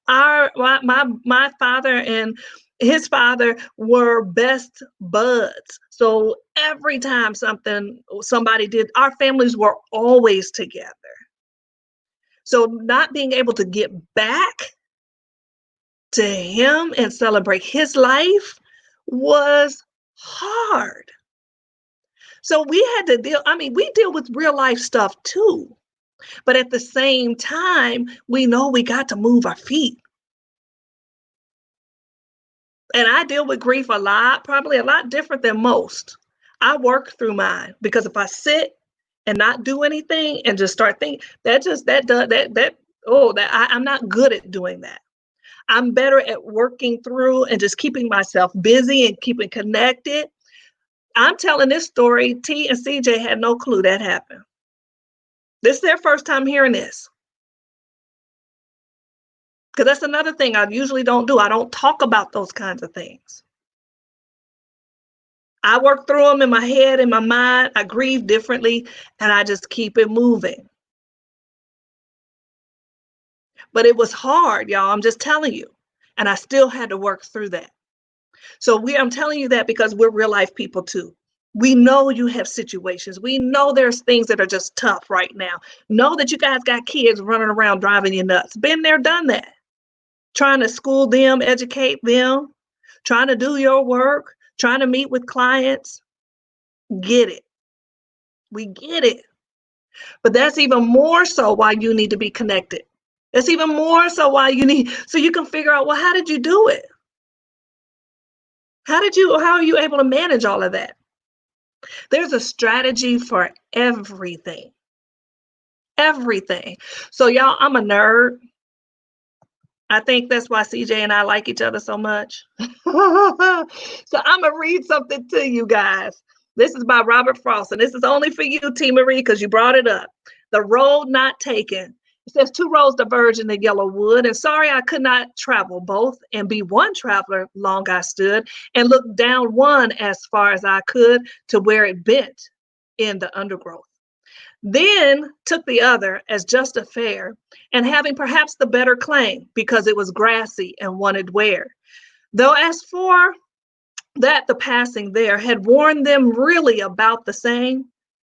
My father and his father were best buds. So every time somebody did, our families were always together. So not being able to get back to him and celebrate his life was hard. So we had to we deal with real life stuff too. But at the same time, we know we got to move our feet. And I deal with grief a lot, probably a lot different than most. I work through mine because if I sit and not do anything and just start thinking, I'm not good at doing that. I'm better at working through and just keeping myself busy and keeping connected. I'm telling this story. T and CJ had no clue that happened. This is their first time hearing this. Because that's another thing I usually don't do. I don't talk about those kinds of things. I work through them in my head, in my mind. I grieve differently, and I just keep it moving. But it was hard, y'all. I'm just telling you. And I still had to work through that. So I'm telling you that because we're real life people too. We know you have situations. We know there's things that are just tough right now. Know that you guys got kids running around driving you nuts. Been there, done that. Trying to school them, educate them, trying to do your work, trying to meet with clients. Get it. We get it. But that's even more so why you need to be connected. That's even more so why so you can figure out, well, how did you do it? How are you able to manage all of that? There's a strategy for everything. Everything. So y'all, I'm a nerd. I think that's why CJ and I like each other so much. So I'm going to read something to you guys. This is by Robert Frost, and this is only for you, T. Marie, because you brought it up. The Road Not Taken. It says, 2 roads diverge in the yellow wood, and sorry I could not travel both, and be one traveler long I stood, and looked down one as far as I could to where it bent in the undergrowth. Then took the other as just a fare, and having perhaps the better claim, because it was grassy and wanted wear. Though as for that the passing there had warned them really about the same,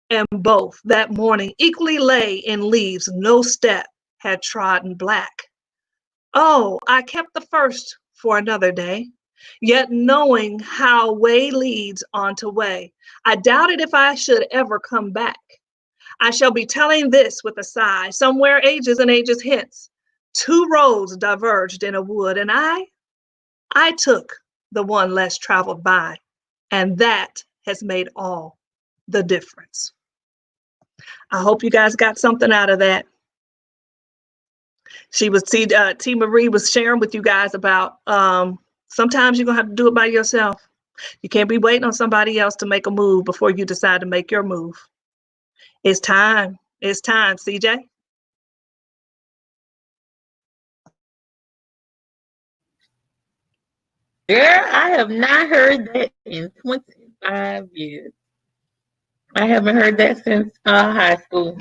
and both that morning equally lay in leaves, no step had trodden black. Oh, I kept the first for another day, yet knowing how way leads on to way, I doubted if I should ever come back. I shall be telling this with a sigh, somewhere ages and ages hence, 2 roads diverged in a wood, and I took the one less traveled by, and that has made all the difference. I hope you guys got something out of that. T. Marie was sharing with you guys about sometimes you're gonna have to do it by yourself. You can't be waiting on somebody else to make a move before you decide to make your move. It's time. It's time, CJ. Girl, I have not heard that in 25 years. I haven't heard that since high school.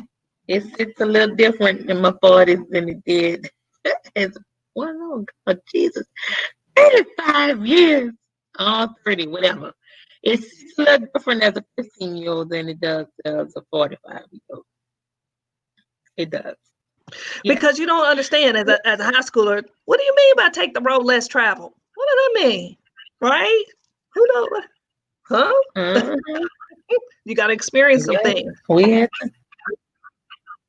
It's a little different in my 40s than it did. It's, well, oh God, Jesus, 35 years, 30, whatever. It's a little different as a 15-year-old than it does as a 45-year-old. It does. Yeah. Because you don't understand as a high schooler, what do you mean by take the road less traveled? What does that mean? Right? Who knows? Huh? Mm-hmm. You got to experience some Yes, things. we had to.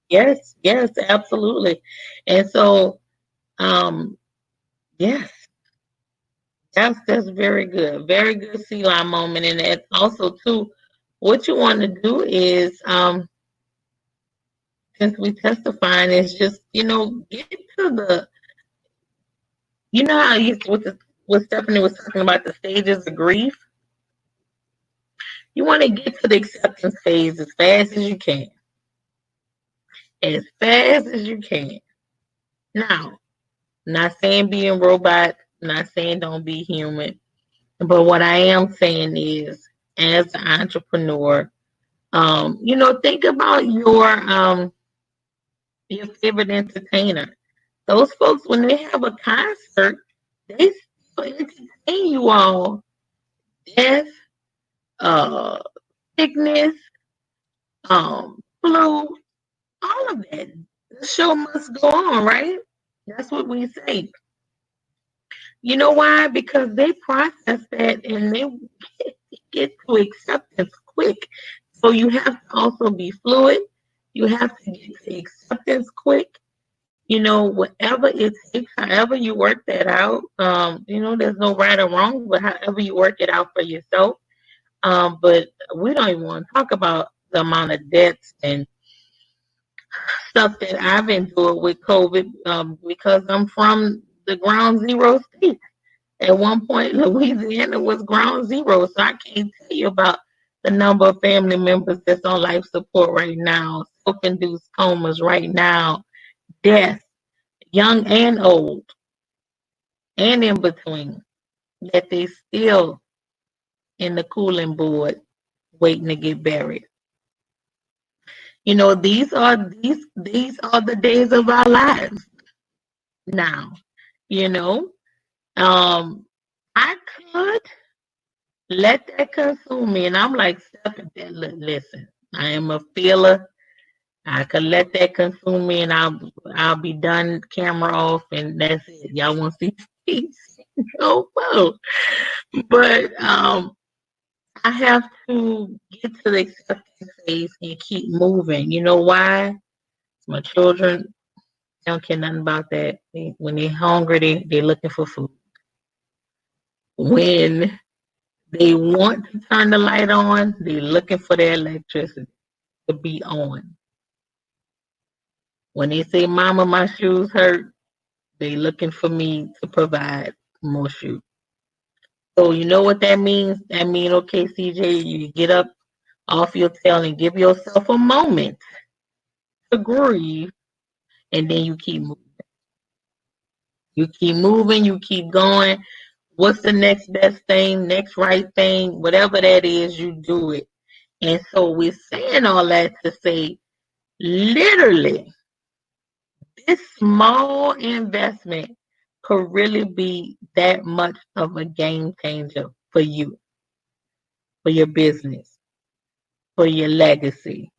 Yes, yes, absolutely. And so, yes, that's very good. Very good sea lion moment. And it's also too, what you want to do is since we testifying is just, get to the, how you what Stephanie was talking about, the stages of grief. You want to get to the acceptance phase as fast as you can. As fast as you can. Now, not saying being robot, not saying don't be human. But what I am saying is, as an entrepreneur, think about your favorite entertainer. Those folks, when they have a concert, they still entertain you all. Death, uh, sickness, flu, all of that. The show must go on, right? That's what we say. You know why? Because they process that and they get to acceptance quick. So you have to also be fluid. You have to get to acceptance quick. Whatever it takes, however you work that out, there's no right or wrong, but however you work it out for yourself. But we don't even want to talk about the amount of debts and stuff that I've endured with COVID, because I'm from the ground zero state. At one point, Louisiana was ground zero, so I can't tell you about the number of family members that's on life support right now, self-induced comas right now, death, young and old, and in between, that they still in the cooling board waiting to get buried. These are the days of our lives now. You know, um, I could let that consume me, and I'm like, Steph, listen, I am a feeler. I could let that consume me, and I'll be done, camera off, and that's it. Y'all want to see peace? Oh well, but I have to get to the acceptance phase and keep moving. You know why? My children don't care nothing about that. When they're hungry, they're looking for food. When they want to turn the light on, they're looking for their electricity to be on. When they say, Mama, my shoes hurt, they looking for me to provide more shoes. So you know what that means? That means, okay, CJ, you get up off your tail and give yourself a moment to grieve, and then you keep moving. You keep moving, you keep going. What's the next best thing, next right thing, whatever that is, you do it. And so we're saying all that to say, literally, this small investment could really be that much of a game changer for you, for your business, for your legacy.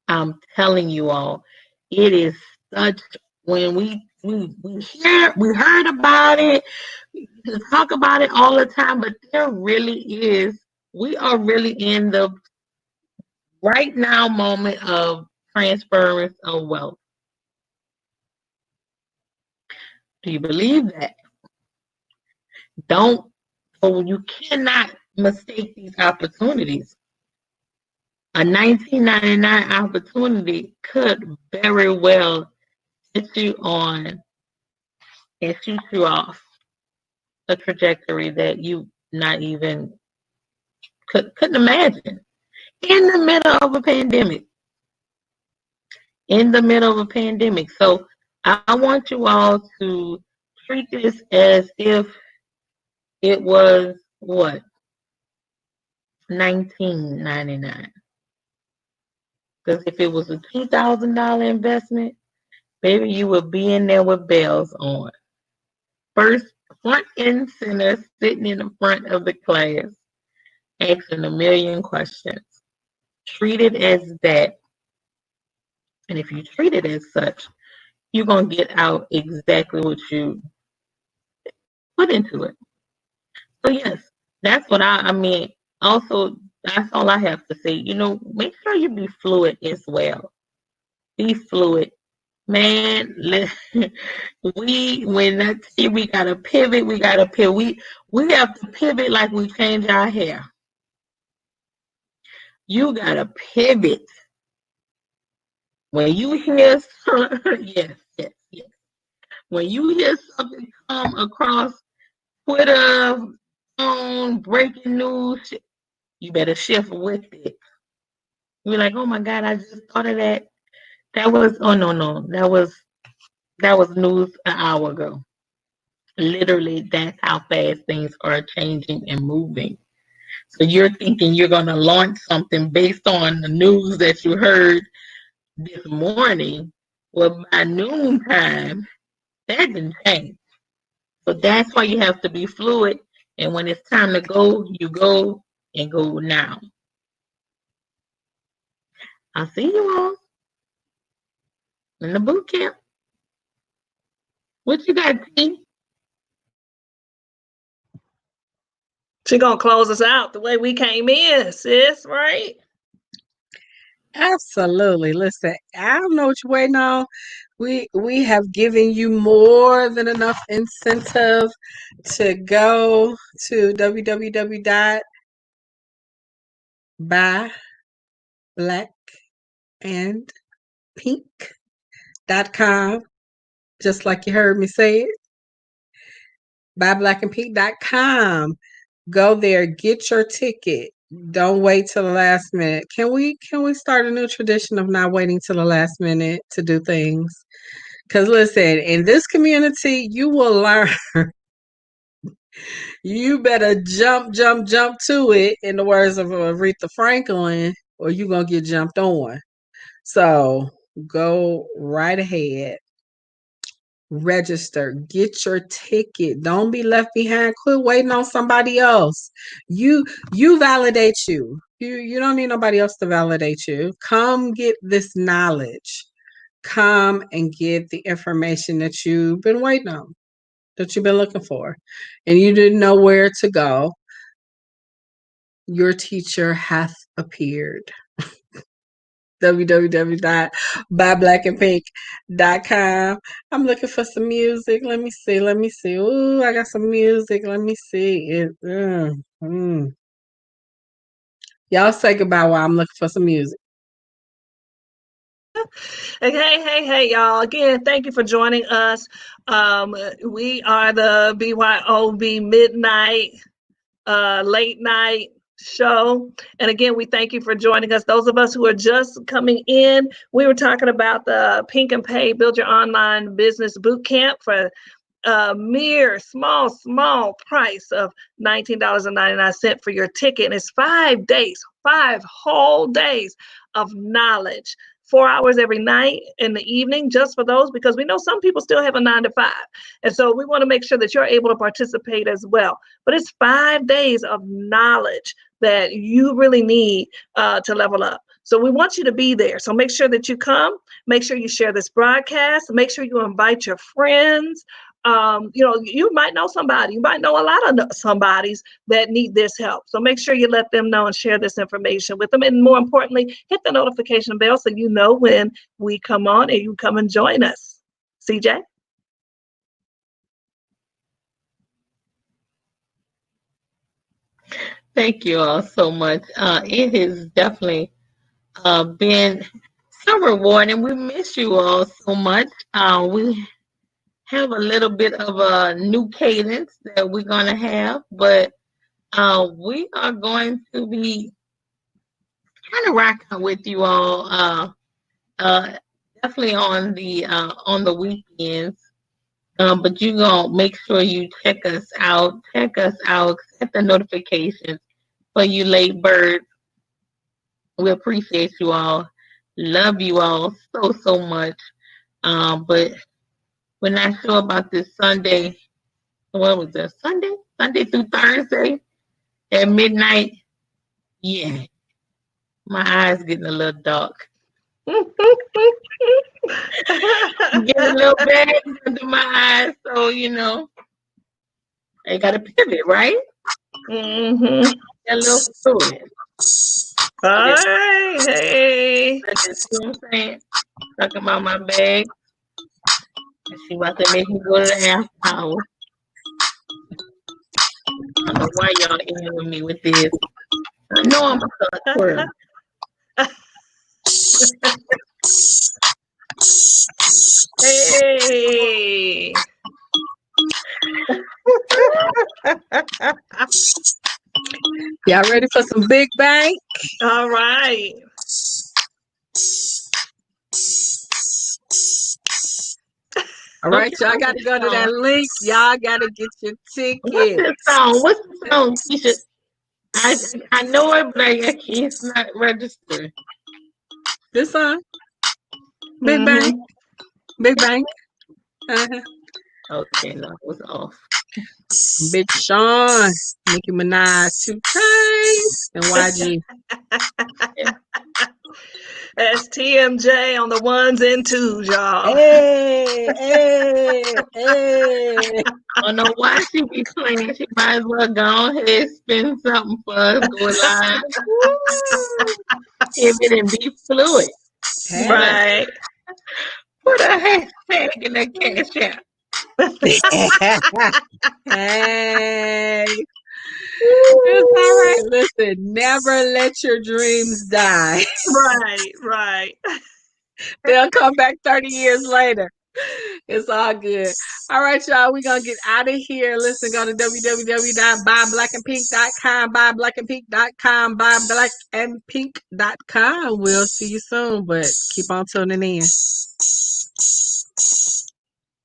I'm telling you all, it is such, when we heard about it, we talk about it all the time, but there really is, we are really in the right now moment of transference of wealth. Do you believe that? Don't, so you cannot mistake these opportunities. A 1999 opportunity could very well hit you on and shoot you off a trajectory that you not even couldn't imagine in the middle of a pandemic. In the middle of a pandemic. So I want you all to treat this as if it was what, 1999. Because if it was a $2,000 investment, baby, you would be in there with bells on. First, front and center, sitting in the front of the class, asking a million questions. Treat it as that. And if you treat it as such, you're going to get out exactly what you put into it. So, yes, that's what I mean. Also, that's all I have to say. Make sure you be fluid as well. Be fluid. Man, when I tell you we gotta pivot, we gotta pivot. We have to pivot like we change our hair. You gotta pivot. When you hear yes. When you hear something come across Twitter, on breaking news, you better shift with it. You're like, oh my God, I just thought of that. That was, oh no, that was news an hour ago. Literally, that's how fast things are changing and moving. So you're thinking you're going to launch something based on the news that you heard this morning. Well, by noontime, that didn't change. So that's why you have to be fluid. And when it's time to go, you go and go now. I'll see you all in the boot camp. What you got, T? She gonna close us out the way we came in, sis, right? Absolutely. Listen, I don't know what you're waiting on. We have given you more than enough incentive to go to www.buyblackandpink.com, just like you heard me say it. Buyblackandpink.com. Go there, get your ticket. Don't wait till the last minute. Can we start a new tradition of not waiting till the last minute to do things? Because listen, in this community, you will learn. You better jump to it, in the words of Aretha Franklin, or you're going to get jumped on. So go right ahead. Register, get your ticket. Don't be left behind. Quit waiting on somebody else. You validate you. You don't need nobody else to validate you. Come get this knowledge. Come and get the information that you've been waiting on, that you've been looking for, and you didn't know where to go. Your teacher hath appeared. www.buyblackandpink.com. I'm looking for some music. Let me see. Ooh, I got some music. Let me see. Y'all say goodbye while I'm looking for some music. Hey, y'all. Again, thank you for joining us. We are the BYOB Midnight Late Night Show. And again, we thank you for joining us. Those of us who are just coming in, we were talking about the Pink and Pay Build Your Online Business Bootcamp for a mere small price of $19.99 for your ticket. And it's 5 days, 5 whole days of knowledge. 4 hours every night in the evening, just for those, because we know some people still have a 9 to 5. And so we want to make sure that you're able to participate as well. But it's 5 days of knowledge that you really need to level up. So we want you to be there. So make sure that you come, make sure you share this broadcast, make sure you invite your friends. You might know somebody, you might know a lot of somebodies that need this help. So make sure you let them know and share this information with them. And more importantly, hit the notification bell so you know when we come on and you come and join us. CJ? Thank you all so much. It has definitely been so rewarding. We miss you all so much. We have a little bit of a new cadence that we're going to have, but we are going to be kind of rocking with you all. Definitely on the weekends. But you gonna make sure you check us out. Set the notifications for you late birds. We appreciate you all. Love you all so much. But we're not sure about this Sunday. What was that? Sunday through Thursday at midnight. Yeah, my eyes getting a little dark. Get a little bag under my eyes, so I got to pivot, right? Mm-hmm. A little fluid. All right, hey. I just, you know what I'm saying? Talking about my bag. She about to make me go to the after hour. I don't know why y'all in with me with this. I know I'm a twirl. Hey. Y'all ready for some big bang? All right. All right, Okay, y'all what's got to go the to that song? link. Y'all got to get your What's ticket. the song? What's the song, Keisha? I know it, but it's not registered. This song, Big Bang, Mm-hmm. Big Bang, uh-huh. Okay, no, it was off. Big Sean, Nicki Minaj, 2 Chainz, and YG. Yeah. That's TMJ on the ones and twos, y'all. Hey, hey, hey. I don't know why she be playing. She might as well go ahead spin something for us. Go live. Woo! Pivot and be fluid. Put a Hey. Right. put a hashtag in the cash app. Hey. It's all Woo! right. Listen, never let your dreams die. Right, right. They'll come back 30 years later. It's all good. All right, y'all. We're going to get out of here. Listen, go to www.buyblackandpink.com, buyblackandpink.com, buyblackandpink.com. We'll see you soon, but keep on tuning in.